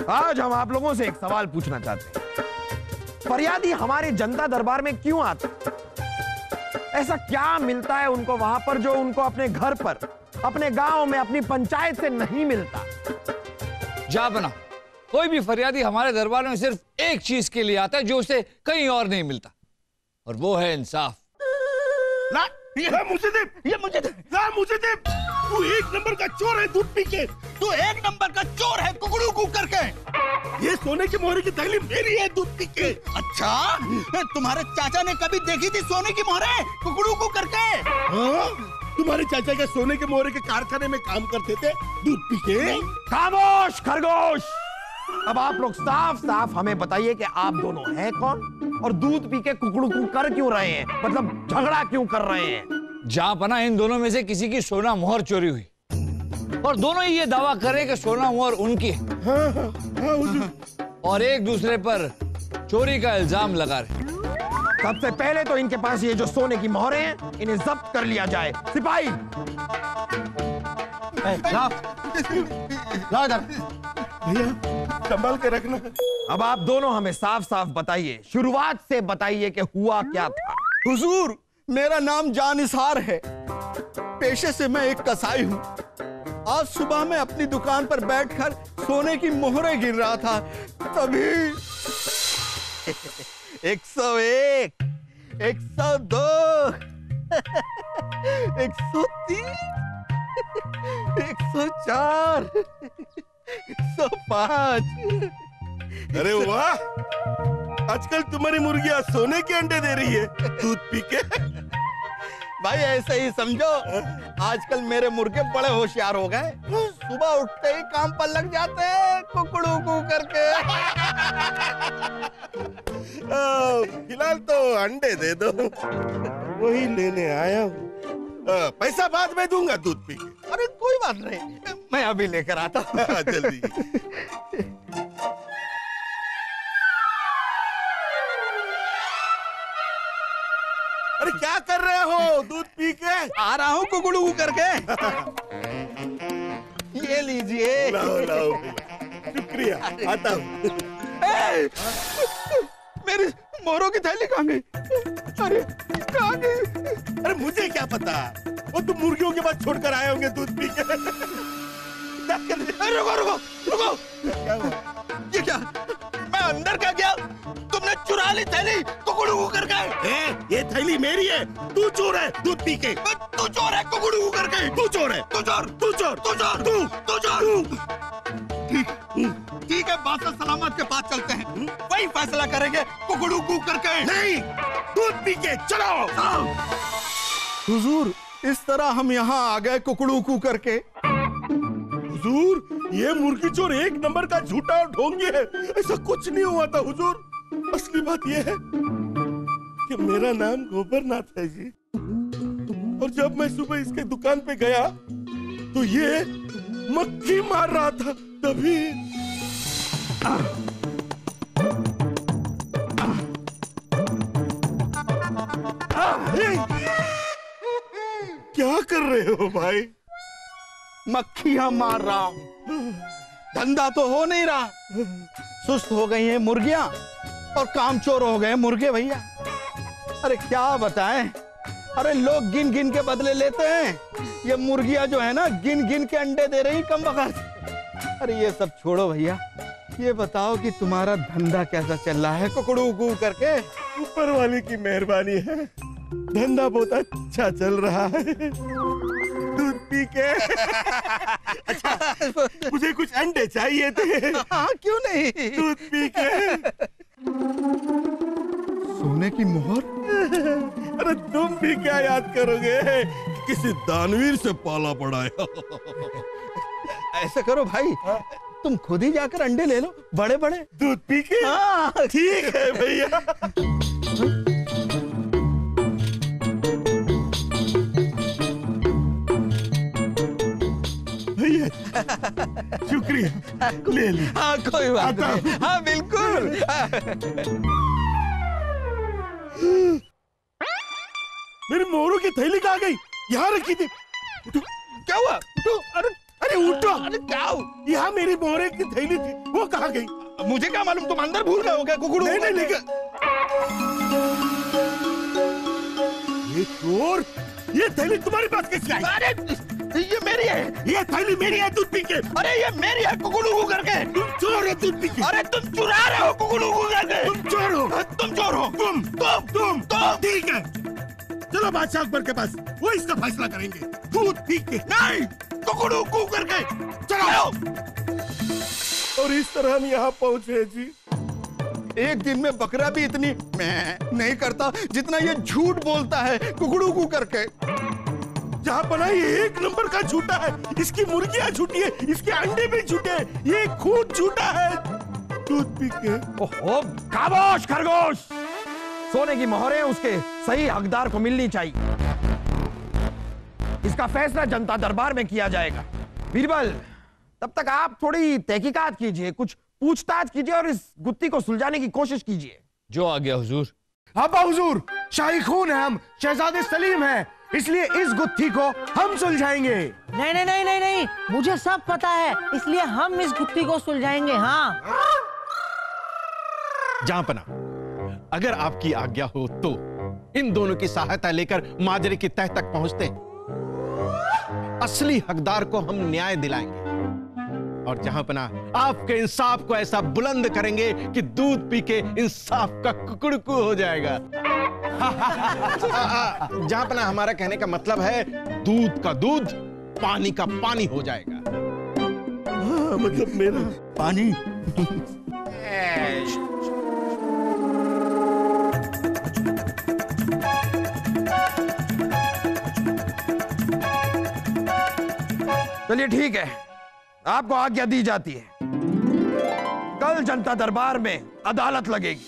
आज हम आप लोगों से एक सवाल पूछना चाहते हैं। फरियादी हमारे जनता दरबार में क्यों आते? ऐसा क्या मिलता है उनको वहां पर जो उनको अपने घर पर, अपने गांव में, अपनी पंचायत से नहीं मिलता? जापना, कोई भी फरियादी हमारे दरबार में सिर्फ एक चीज के लिए आता है जो उसे कहीं और नहीं मिलता, और वो है इंसाफ। ना, ये मुझे दे, ये मुझे दे, ना मुझे दे। तू एक नंबर का चोर है दूध पी के, तू एक नंबर का चोर है कुकड़ू कू करके। ये सोने की मोहरे की थैली मेरी है दूध पी के। अच्छा, तुम्हारे चाचा ने कभी देखी थी सोने की मोहरे कुकड़ू कू करके? हाँ? तुम्हारे चाचा के सोने के मोहरे के कारखाने में काम करते थे दूध पी के। खामोश खरगोश! अब आप लोग साफ साफ हमें बताइए कि आप दोनों हैं कौन और दूध पी के कुकड़ू कू कर क्यों रहे हैं, मतलब झगड़ा क्यों कर रहे हैं? जापना, इन दोनों में से किसी की सोना मोहर चोरी हुई और दोनों ही ये दावा कर रहे हैं कि सोना मोहर उनकी है। और एक दूसरे पर चोरी का इल्जाम लगा रहे। सबसे पहले तो इनके पास ये जो सोने की मोहरें हैं, इन्हें जब्त कर लिया जाए। सिपाही भैया संभाल के रखना। अब आप दोनों हमें साफ साफ बताइए, शुरुआत से बताइए कि हुआ क्या था। हुजूर, मेरा नाम जानिसार है, पेशे से मैं एक कसाई हूँ। आज सुबह मैं अपनी दुकान पर बैठकर सोने की मोहरें गिन रहा था, तभी 101, 102, 103, 104, 105। अरे वाह, आजकल तुम्हारी मुर्गियां सोने के अंडे दे रही है दूध पी के। भाई ऐसे ही समझो, आजकल मेरे मुर्गे बड़े होशियार हो गए, सुबह उठते ही काम पर लग जाते हैं कुकड़ू कू करके। फिलहाल तो अंडे दे दो, वही लेने आया हूँ। पैसा बाद में दूंगा दूध पी के। अरे कोई बात नहीं, मैं अभी लेकर आता हूँ। जल्दी। अरे क्या कर रहे हो दूध पी के? आ रहा हूँ कुकड़ू करके। ये लीजिए। लाओ लाओ, शुक्रिया, आता हूँ। मेरी मोहरों की थैली कहाँ गई? अरे कहाँ गई? अरे मुझे क्या पता, वो तुम मुर्गियों के बाद छोड़कर आए होंगे दूध पी के। रुको रुको रुको, क्या हुआ? ये क्या? मैं अंदर क्या गया, तुमने चुरा ली थैली कुकड़ू करके। ये थैली मेरी है, तू चोर है दूध पी के। तू चोर है कुकड़ू करके। तू चोर है, तू चोर, तू चोर, तू चोर, तू चोर। ठीक है, बात सलामत के पास चलते हैं, वही फैसला करेंगे कुकड़ू कू करके। नहीं, दूध पी के चलो। हुजूर, इस तरह हम यहाँ आ गए कुकड़ू कू करके। हुजूर, ये मुर्गी चोर एक नंबर का झूठा और ढोंगी है, ऐसा कुछ नहीं हुआ था हुजूर। असली बात यह है कि मेरा नाम गोबरनाथ है जी, और जब मैं सुबह इसके दुकान पे गया तो ये मक्खी मार रहा था, तभी क्या कर रहे हो भाई? मक्खियां मार रहा हूं, धंधा तो हो नहीं रहा, सुस्त हो गई हैं मुर्गियां और कामचोर हो गए मुर्गे भैया। अरे क्या बताएं, अरे लोग गिन गिन के बदले लेते हैं, ये मुर्गियां जो है ना गिन गिन के अंडे दे रही कम वक्त। अरे ये सब छोड़ो भैया, ये बताओ कि तुम्हारा धंधा कैसा चल रहा है कुकड़ू कू करके? ऊपर वाले की मेहरबानी है, धंधा बहुत अच्छा चल रहा है दूध पी के। अच्छा, मुझे कुछ अंडे चाहिए थे। हाँ क्यों नहीं, दूध पी के। सोने की मोहर? अरे तुम भी क्या याद करोगे, किसी दानवीर से पाला पड़ा है। ऐसा करो भाई, तुम खुद ही जाकर अंडे ले लो, बड़े बड़े। दूध पी के? हाँ ठीक है भैया। भैया शुक्रिया। मेरी है, ले ले। हाँ कोई बात आता नहीं, हाँ बिल्कुल। मेरी मोरों की थैली कहाँ गई? यहाँ रखी थी। उठो, क्या हुआ? उठो, अरे अरे उठो, अरे क्या हो? यहाँ मेरी मोरे की थैली थी, वो कहाँ गई? मुझे क्या मालूम, तुम अंदर भूल गए हो क्या कुकड़ू? नहीं नहीं लेकिन ये चोर, ये थैली तुम्हारे पास कैसे आई? अरे ये मेरी है। ये थैली मेरी है दूध पी के। अरे ये मेरी है कुकड़ू करके। तुम चोर हो दूध पी के। अरे तुम चुरा रहे हो कुकड़ू करके। तुम चोर हो। तुम चोर हो। तुम ठीक है, चलो बादशाह अकबर के पास, वो इसका फैसला करेंगे। दूध पी के नहीं, कुकड़ू करके चलो। और इस तरह हम यहाँ पहुंचे जी। एक दिन में बकरा भी इतनी मैं नहीं करता जितना ये झूठ बोलता है कुकड़ू करके। जहाँ पना ये एक नंबर का झूठा है। इसकी मुर्गियाँ झूठी है, इसके अंडे भी झूठे हैं, ये खुद झूठा है दूध पी के। ओहो, खामोश खरगोश। सोने की मोहरें उसके सही हकदार को मिलनी चाहिए। इसका फैसला जनता दरबार में किया जाएगा। बीरबल, तब तक आप थोड़ी तहकीकात कीजिए, कुछ पूछताछ कीजिए और इस गुत्थी को सुलझाने की कोशिश कीजिए। जो आ गया हुजूर। अब्बा हुजूर, शाही खून है हम, शहजादे सलीम हैं, इसलिए इस गुत्थी को हम सुलझाएंगे। नहीं नहीं नहीं नहीं नहीं, मुझे सब पता है, इसलिए हम इस गुत्थी को सुलझाएंगे। हाँ जहाँपना, अगर आपकी आज्ञा हो तो इन दोनों की सहायता लेकर माजरे की तह तक पहुंचते हैं। असली हकदार को हम न्याय दिलाएंगे और जहाँपना आपके इंसाफ को ऐसा बुलंद करेंगे कि दूध पी के इंसाफ का कुकड़कू हो जाएगा। जहाँपना, हमारा कहने का मतलब है दूध का दूध, पानी का पानी हो जाएगा। हाँ, मतलब मेरा पानी। चलिए ठीक है, आपको आज्ञा दी जाती है। कल जनता दरबार में अदालत लगेगी।